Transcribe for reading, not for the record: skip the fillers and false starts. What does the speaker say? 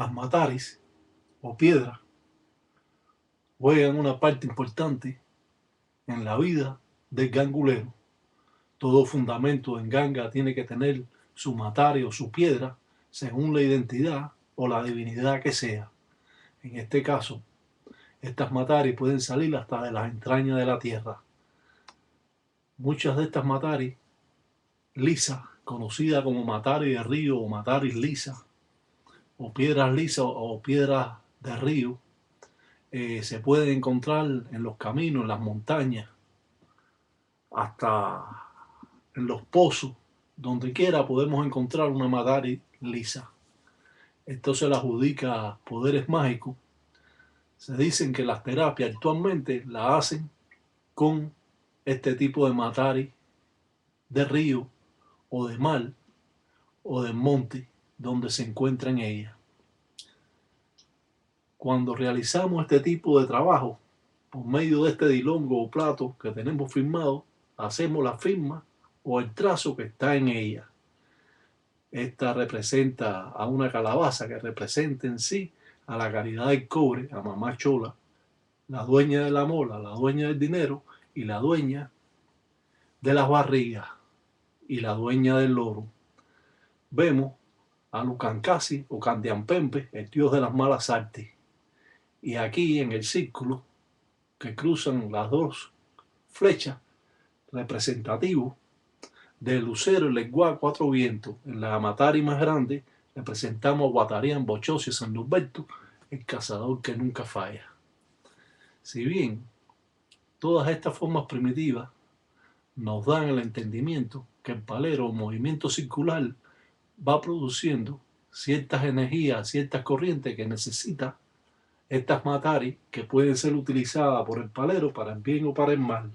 Las mataris o piedras juegan una parte importante en la vida del gangulero. Todo fundamento en ganga tiene que tener su matari o su piedra según la identidad o la divinidad que sea. En este caso, estas mataris pueden salir hasta de las entrañas de la tierra. Muchas de estas mataris lisas, conocidas como mataris de río o mataris lisas, o piedras lisas o piedras de río, se pueden encontrar en los caminos, en las montañas, hasta en los pozos, donde quiera podemos encontrar una matari lisa. Esto se le adjudica poderes mágicos. Se dicen que las terapias actualmente las hacen con este tipo de matari de río o de mar o de monte donde se encuentran ellas. Cuando realizamos este tipo de trabajo, por medio de este dilongo o plato que tenemos firmado, hacemos la firma o el trazo que está en ella. Esta representa a una calabaza que representa en sí a la caridad del cobre, a Mamá Chola, la dueña de la mola, la dueña del dinero y la dueña de las barrigas y la dueña del loro. Vemos a Lucancasi o Candiampempe, el dios de las malas artes. Y aquí en el círculo que cruzan las dos flechas, representativo del lucero, el lenguaje, cuatro vientos. En la matari más grande representamos a Guatarián, Bochosio, San Norberto, el cazador que nunca falla. Si bien todas estas formas primitivas nos dan el entendimiento que el palero o movimiento circular va produciendo ciertas energías, ciertas corrientes que necesita estas mataris, que pueden ser utilizadas por el palero para el bien o para el mal.